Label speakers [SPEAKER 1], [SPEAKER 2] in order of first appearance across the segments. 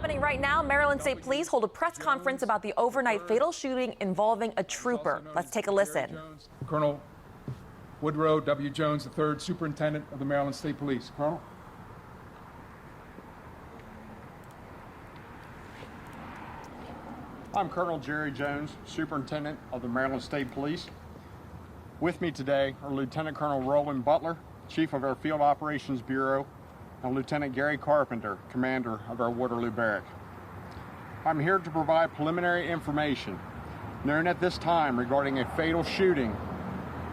[SPEAKER 1] happening right now. Maryland State Police hold a press conference about the overnight fatal shooting involving a trooper. Let's take a listen.
[SPEAKER 2] Colonel Woodrow W. Jones III, Superintendent of the Maryland State Police. Colonel.
[SPEAKER 3] I'm Colonel Jerry Jones, Superintendent of the Maryland State Police. With me today are Lieutenant Colonel Roland Butler, Chief of our Field Operations Bureau, and Lieutenant Gary Carpenter, Commander of our Waterloo Barrack. I'm here to provide preliminary information known at this time regarding a fatal shooting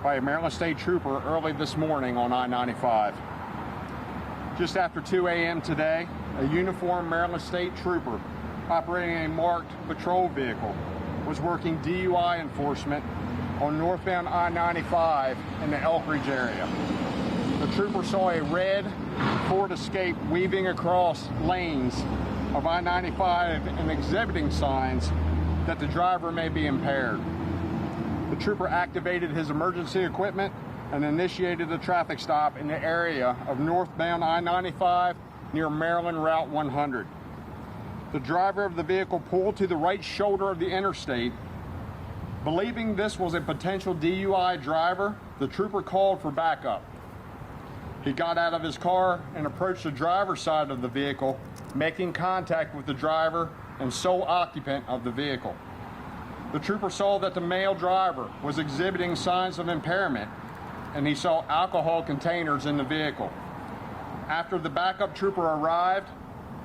[SPEAKER 3] by a Maryland State trooper early this morning on I-95. Just after 2 a.m. today, a uniformed Maryland State trooper operating a marked patrol vehicle was working DUI enforcement on northbound I-95 in the Elk Ridge area. The trooper saw a red Ford Escape weaving across lanes of I-95 and exhibiting signs that the driver may be impaired. The trooper activated his emergency equipment and initiated a traffic stop in the area of northbound I-95 near Maryland Route 100. The driver of the vehicle pulled to the right shoulder of the interstate. Believing this was a potential DUI driver, the trooper called for backup. He got out of his car and approached the driver's side of the vehicle, making contact with the driver and sole occupant of the vehicle. The trooper saw that the male driver was exhibiting signs of impairment, and he saw alcohol containers in the vehicle. After the backup trooper arrived,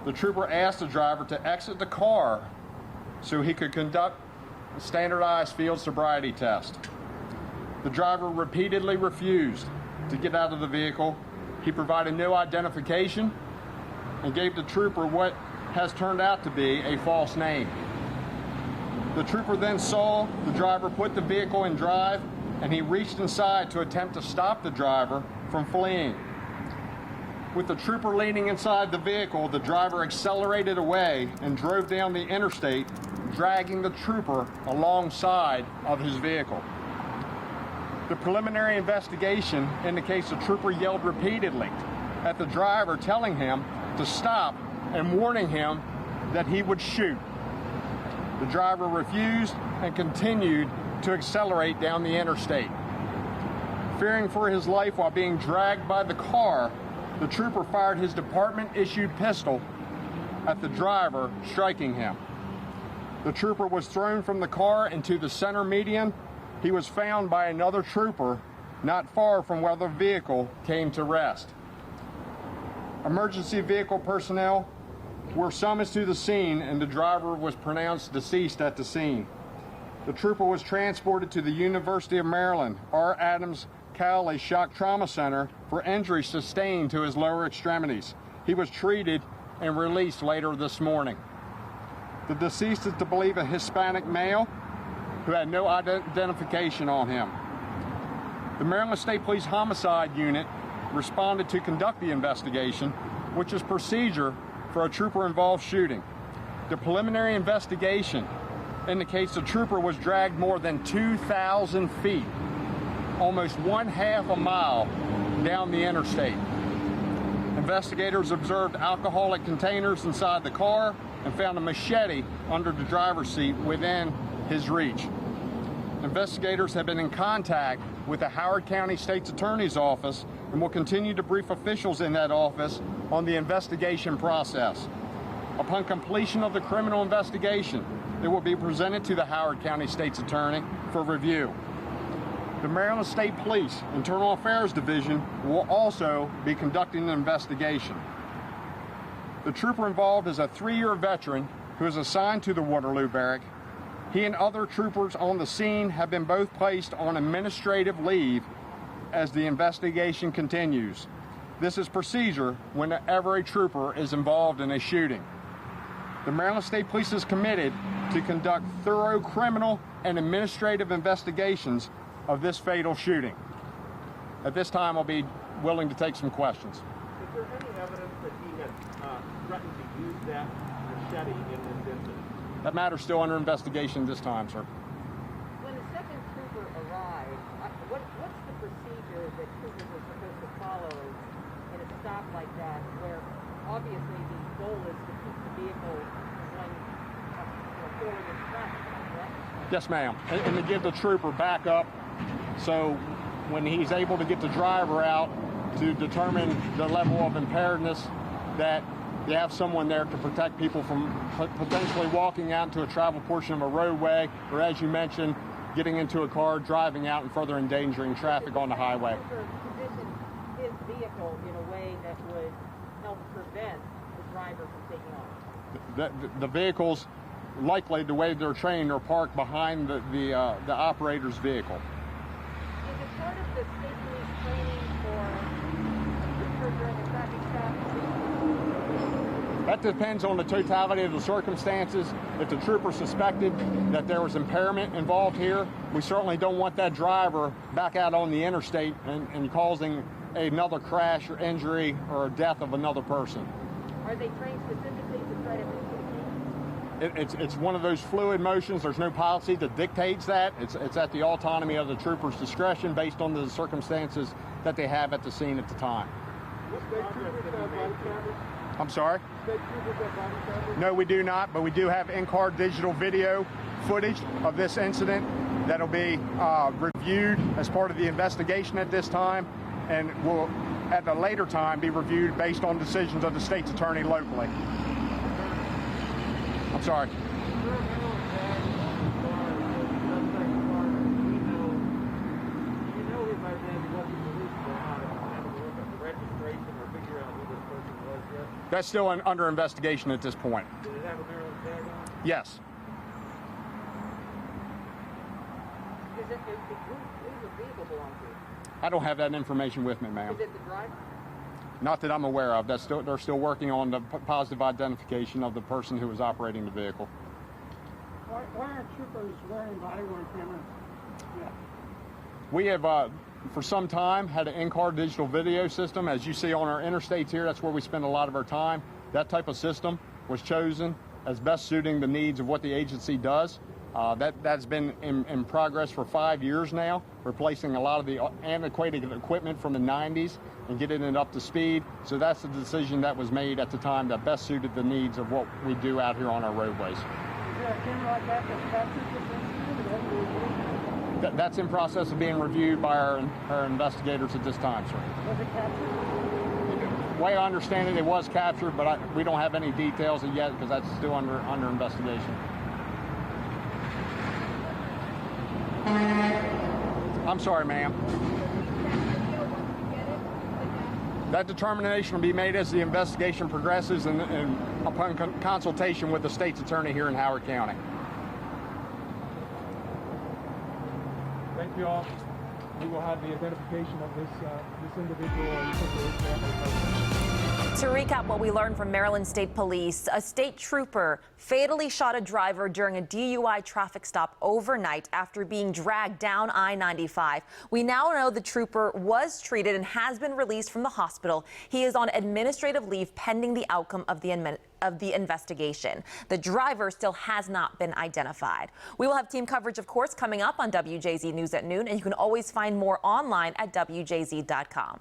[SPEAKER 3] the trooper asked the driver to exit the car so he could conduct a standardized field sobriety test. The driver repeatedly refused to get out of the vehicle. He provided no identification and gave the trooper what has turned out to be a false name. The trooper then saw the driver put the vehicle in drive, and he reached inside to attempt to stop the driver from fleeing. With the trooper leaning inside the vehicle, the driver accelerated away and drove down the interstate, dragging the trooper alongside of his vehicle. The preliminary investigation indicates the trooper yelled repeatedly at the driver, telling him to stop and warning him that he would shoot. The driver refused and continued to accelerate down the interstate. Fearing for his life while being dragged by the car, the trooper fired his department-issued pistol at the driver, striking him. The trooper was thrown from the car into the center median. He was found by another trooper not far from where the vehicle came to rest. Emergency vehicle personnel were summoned to the scene, and the driver was pronounced deceased at the scene. The trooper was transported to the University of Maryland R. Adams Cowley Shock Trauma Center for injuries sustained to his lower extremities. He was treated and released later this morning. The deceased is to believe a Hispanic male who had no identification on him. The Maryland State Police Homicide Unit responded to conduct the investigation, which is procedure for a trooper-involved shooting. The preliminary investigation indicates the trooper was dragged more than 2,000 feet, almost 1/2 a mile down the interstate. Investigators observed alcoholic containers inside the car and found a machete under the driver's seat within his reach. Investigators have been in contact with the Howard County State's Attorney's Office and will continue to brief officials in that office on the investigation process. Upon completion of the criminal investigation, it will be presented to the Howard County State's Attorney for review. The Maryland State Police Internal Affairs Division will also be conducting an investigation. The trooper involved is a 3-year veteran who is assigned to the Waterloo Barrack. He and other troopers on the scene have been both placed on administrative leave as the investigation continues. This is procedure whenever a trooper is involved in a shooting. The Maryland State Police is committed to conduct thorough criminal and administrative investigations of this fatal shooting. At this time, I'll be willing to take some questions.
[SPEAKER 4] Is there any evidence that he had threatened to use that machete in this incident?
[SPEAKER 3] That matter's still under investigation this time, sir.
[SPEAKER 5] When the second trooper arrived, what's the procedure that troopers are supposed to follow in a stop like that, where obviously the goal is to keep the vehicle going forward in traffic, correct?
[SPEAKER 3] Yes, ma'am. And to give the trooper backup, so when he's able to get the driver out to determine the level of impairedness, that you have someone there to protect people from potentially walking out into a travel portion of a roadway, or as you mentioned, getting into a car, driving out and further endangering traffic on the highway.
[SPEAKER 5] Position his vehicle in a way that would help prevent the driver from taking off.
[SPEAKER 3] The vehicles, likely the way they're trained, are parked behind the operator's vehicle.
[SPEAKER 5] Is it part of the state police training for during the traffic stop?
[SPEAKER 3] That depends on the totality of the circumstances. If the trooper suspected that there was impairment involved here, we certainly don't want that driver back out on the interstate and causing another crash or injury or death of another person.
[SPEAKER 5] Are they trained specifically to try to mitigate?
[SPEAKER 3] It's one of those fluid motions. There's no policy that dictates that. It's at the autonomy of the trooper's discretion based on the circumstances that they have at the scene at the time. I'm sorry? No, we do not, but we do have in-car digital video footage of this incident that'll be reviewed as part of the investigation at this time, and will at a later time be reviewed based on decisions of the state's attorney locally. I'm sorry. That's still under investigation at this point.
[SPEAKER 4] Did it have a Maryland tag on it?
[SPEAKER 3] Yes.
[SPEAKER 5] Who's the vehicle belong to?
[SPEAKER 3] I don't have that information with me, ma'am.
[SPEAKER 5] Is it the driver?
[SPEAKER 3] Not that I'm aware of. They're still working on the positive identification of the person who was operating the vehicle.
[SPEAKER 6] Why aren't troopers wearing body-worn cameras? Yeah.
[SPEAKER 3] We have, for some time, had an in-car digital video system. As you see on our interstates here, that's where we spend a lot of our time. That type of system was chosen as best suiting the needs of what the agency does. That's been in progress for 5 years now, replacing a lot of the antiquated equipment from the 90s and getting it up to speed. So that's the decision that was made at the time that best suited the needs of what we do out here on our roadways.
[SPEAKER 6] Is there a camera like that that's captured this incident?
[SPEAKER 3] That's in process of being reviewed by our investigators at this time, sir.
[SPEAKER 6] Was it captured?
[SPEAKER 3] The way I understand it, it was captured, but we don't have any details yet because that's still under investigation. I'm sorry, ma'am. That determination will be made as the investigation progresses and upon consultation with the state's attorney here in Howard County.
[SPEAKER 2] Thank you all. We will have the identification of this individual and his family.
[SPEAKER 1] To recap what we learned from Maryland State Police, a state trooper fatally shot a driver during a DUI traffic stop overnight after being dragged down I-95. We now know the trooper was treated and has been released from the hospital. He is on administrative leave pending the outcome of the investigation. The driver still has not been identified. We will have team coverage, of course, coming up on WJZ News at noon, and you can always find more online at WJZ.com.